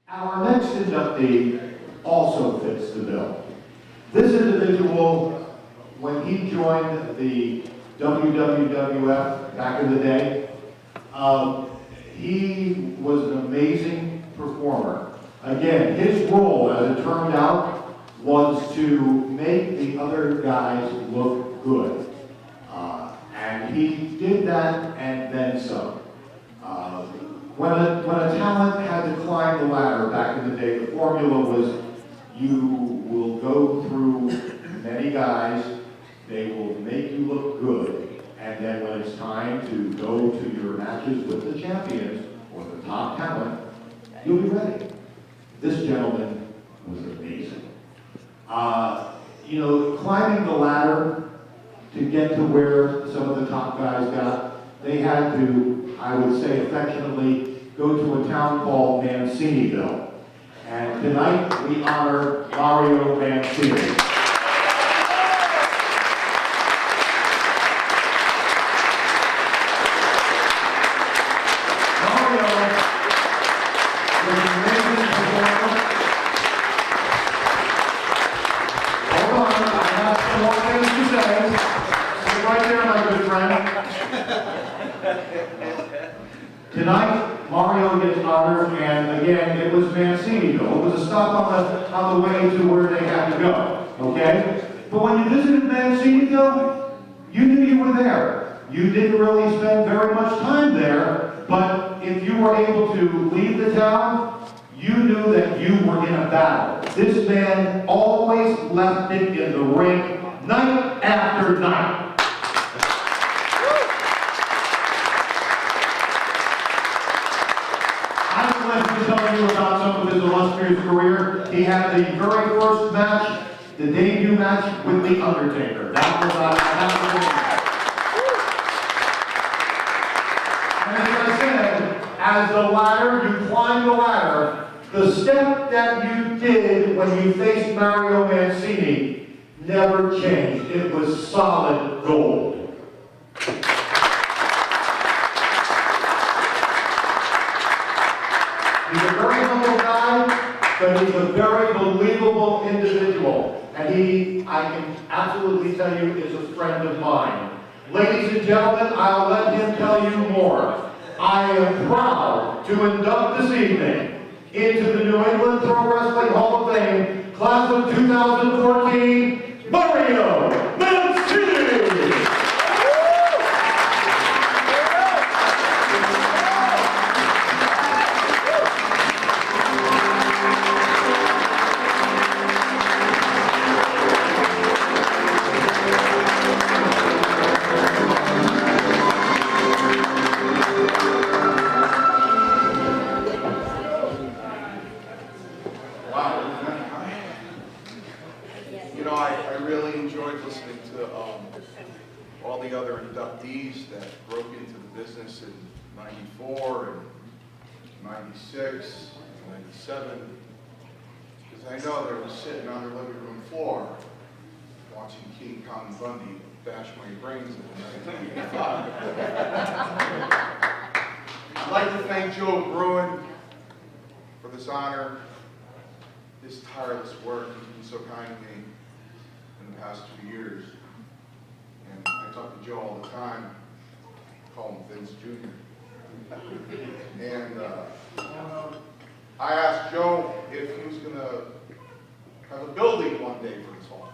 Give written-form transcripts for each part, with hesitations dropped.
Our next inductee also fits the bill. This individual, when he joined the WWF back in the day, he was an amazing performer. Again, his role, as it turned out, was to make the other guys look good. And he did that and then some. When a talent had to climb the ladder back in the day, the formula was you will go through many guys, they will make you look good, and then when it's time to go to your matches with the champions or the top talent, you'll be ready. This gentleman was amazing. You know, climbing the ladder to get to where some of the top guys got, they had to, I would say affectionately, go to a town called Manciniville. And tonight we honor Mario Mancini. Tonight, Mario gets honored, and again, it was Manciniville. It was a stop on the way to where they had to go, okay? But when you visited Manciniville, you knew you were there. You didn't really spend very much time there, but if you were able to leave the town, you knew that you were in a battle. This man always left it in the ring, night after night. To tell you about some of his illustrious career, he had the very first match, the debut match with The Undertaker. That was and as I said, as the ladder, you climb the ladder, the step that you did when you faced Mario Mancini never changed. It was solid gold. He's a very humble guy, but he's a very believable individual. And I can absolutely tell you, is a friend of mine. Ladies and gentlemen, I'll let him tell you more. I am proud to induct this evening into the New England Pro Wrestling Hall of Fame, class of 2014, Mario Mancini! You know, I really enjoyed listening to all the other inductees that broke into the business in '94 and '96, '97, because I know they were sitting on their living room floor watching King Kong Bundy bash my brains in 1985. I'd like to thank Joe Crowne for this honor, his tireless work. He's been so kind to me in the past 2 years. And I talk to Joe all the time, call him Vince Jr. And I asked Joe if he was going to have a building one day for his hall.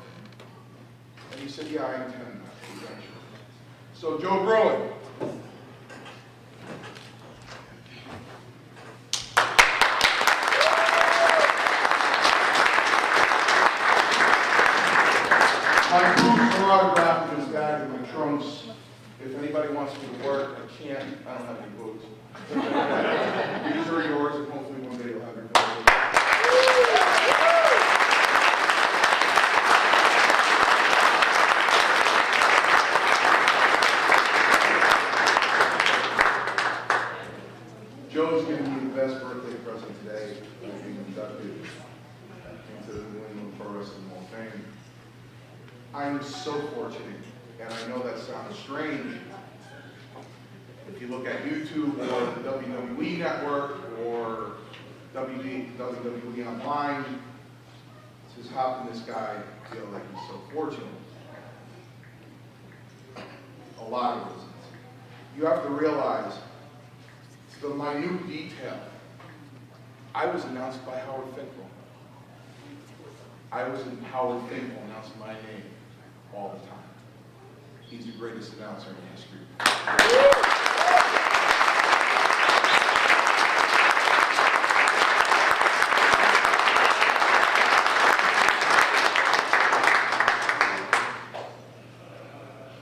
And he said, yeah, I intend that eventually. So Joe Crowne. My boots are autographed in his bag in my trunks. If anybody wants me to work, I can't. I don't have any boots. These are yours, and hopefully one day you'll have your boots. Joe's giving me the best birthday present today, being inducted into the New England Pro Wrestling Hall of Fame. I'm so fortunate, and I know that sounds strange. If you look at YouTube or the WWE Network or WWE Online. Says, how can this guy feel like he's so fortunate? A lot of reasons. You have to realize the minute detail. I was announced by Howard Finkel. Howard Finkel announced my name all the time. He's the greatest announcer in history.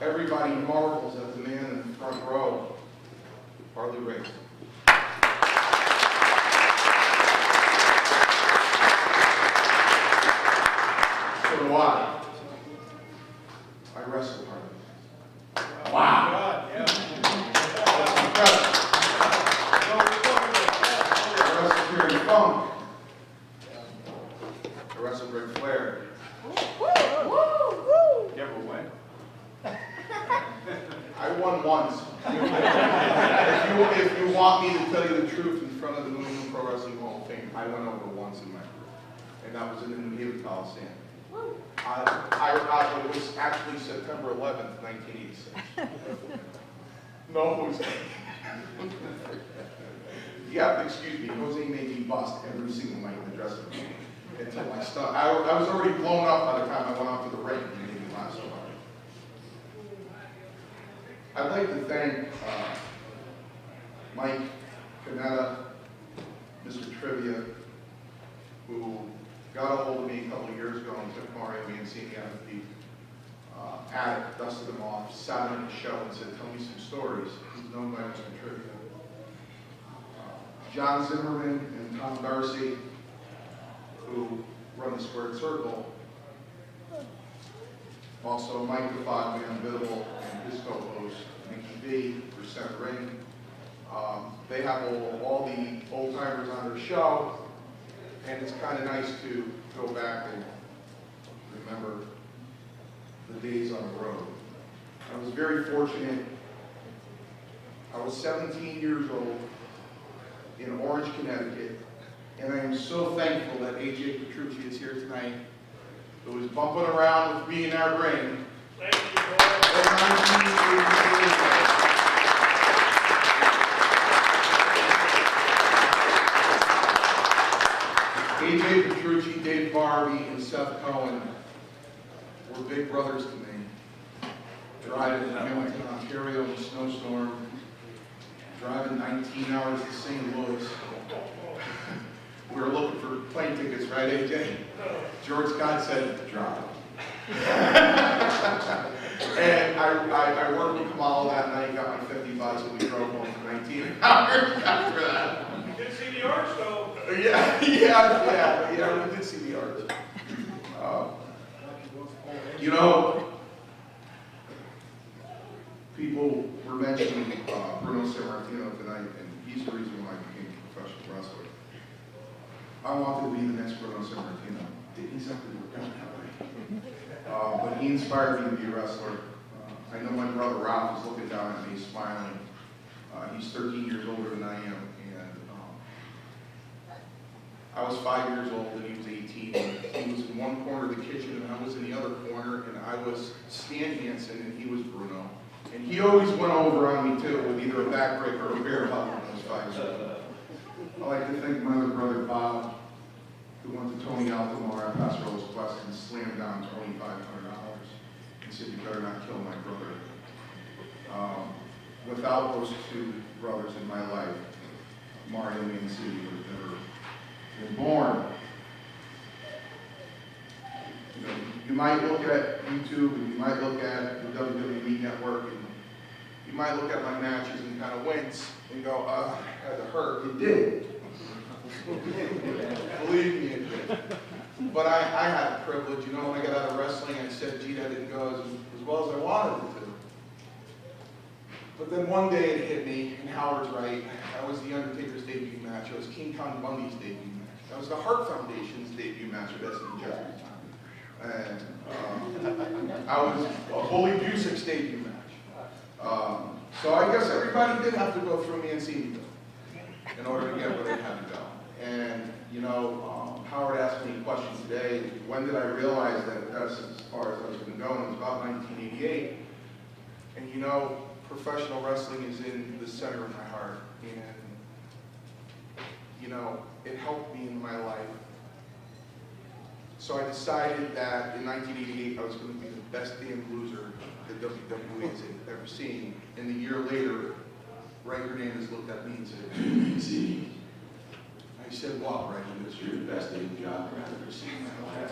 Everybody marvels at the man in the front row, Harley Race. So do I. I wrestle Harley. Wow. That's incredible. I wrestle Terry Funk. I wrestle Ric Flair. You ever win? I won once. If you want me to tell you the truth in front of the New England Pro Wrestling Hall of Fame, I went over once in my career, and that was in the New Haven Coliseum. It was actually September 11th, 1986. No, it was. You have to excuse me. Jose made me bust every single night in the dressing room until my stuff. I was already blown up by the time I went out to the ring and made me laugh so hard. I'd like to thank Mike Canetta, Mr. Trivia, who got a hold of me a couple of years ago and took Mario Mancini out of the attic, dusted him off, sat on the show and said, tell me some stories. He's known by Mr. Trivia. John Zimmerman and Tom Darcy, who run the Squared Circle. Also, Mike the Fogman Biddle and his co-host, Mickey B, for Center Ring. They have all the old timers on their show, and it's kind of nice to go back and remember the days on the road. I was very fortunate. I was 17 years old in Orange, Connecticut, and I am so thankful that AJ Petrucci is here tonight, who was bumping around with me in our ring. Thank you, boy. AJ Petrucci, Dave Barbie, and Seth Cohen were big brothers to me. Driving to Hamilton, Ontario in a snowstorm, driving 19 hours to St. Louis. We were looking for plane tickets, right, AJ? George Scott said, drive. And I worked with Kamala that night, got my 50 bucks, and we drove home for 19 hours after that. You did see the arch, though. Yeah, we did see the arch. You know, people were mentioning Bruno Sammartino tonight, and he's the reason why I became a professional wrestler. I wanted to be the next Bruno Sammartino. Didn't exactly work out that way. But he inspired me to be a wrestler. I know my brother Ralph is looking down at me, smiling. He's 13 years older than I am, and I was 5 years old and he was 18. He was in one corner of the kitchen and I was in the other corner, and I was Stan Hansen and he was Bruno. And he always went over on me too with either a backbreaker or a bear hug when I was 5 years old. I like to thank my other brother Bob, who went to Tony Altomar at Pastoral's Quest and slammed down $2,500 and said, you better not kill my brother. Without those two brothers in my life, Mario Mancini would have never been born. You know, you might look at YouTube and you might look at the WWE Network and you might look at my matches and kind of wince and go, had to hurt. It did. Believe me, it did. But I had the privilege, you know, when I got out of wrestling, I said, gee, that didn't go as well as I wanted it to. But then one day it hit me, and Howard's right. That was The Undertaker's debut match. It was King Kong Bundy's debut match. That was the Hart Foundation's debut match at SC Jeffrey's time. And I was a Bully Busick's debut match. So I guess everybody did have to go through Mancini in order to get where they had to go. And, you know, Howard asked me a question today, when did I realize that that's as far as I was going to go? And it was about 1988. And, you know, professional wrestling is in the center of my heart. And, you know, it helped me in my life. So I decided that in 1988 I was going to be the best damn loser that WWE has ever seen. And a year later, Ray Hernandez looked at me and said, "Mancini." I said, "What, Ray? It's your best damn job I've ever seen in my life."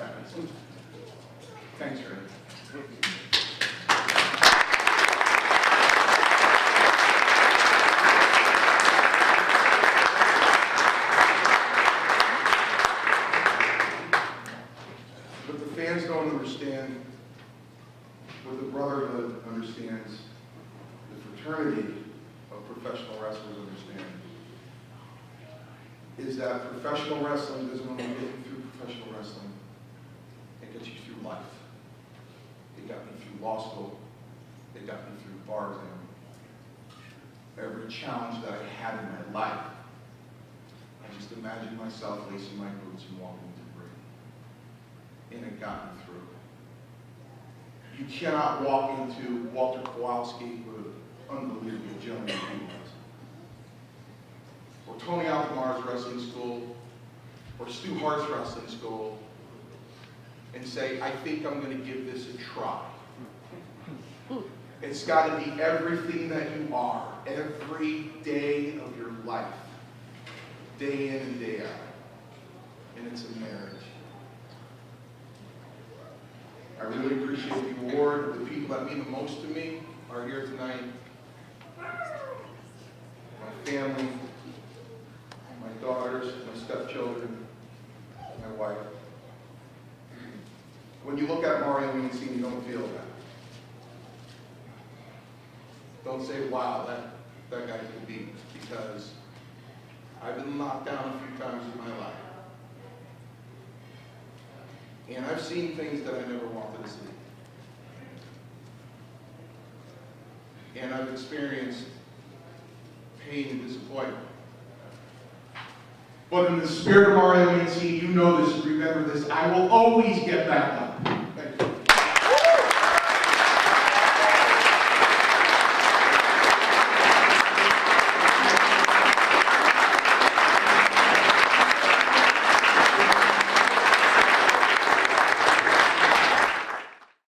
Thanks, Ray. But the fans don't understand, or the brotherhood understands, the fraternity of professional wrestlers understand, is that professional wrestling doesn't only get you through professional wrestling, it gets you through life. It got me through law school, it got me through bar exam. Every challenge that I had in my life, I just imagined myself lacing my boots and walking into the ring. And it got me through. You cannot walk into Walter Kowalski with unbelievable agility he was, or Tony Altomar's wrestling school, or Stu Hart's wrestling school, and say, "I think I'm going to give this a try." It's got to be everything that you are, every day of your life, day in and day out. And it's a marriage. I really appreciate the award. The people that mean the most to me are here tonight. My family, my daughters, my stepchildren, my wife. When you look at Mario Mancini, you don't feel that. Don't say, "Wow, that guy could beat," because I've been knocked down a few times in my life. And I've seen things that I never wanted to see. And I've experienced pain and disappointment. But in the spirit of Mario Mancini, you know this, remember this, I will always get back up.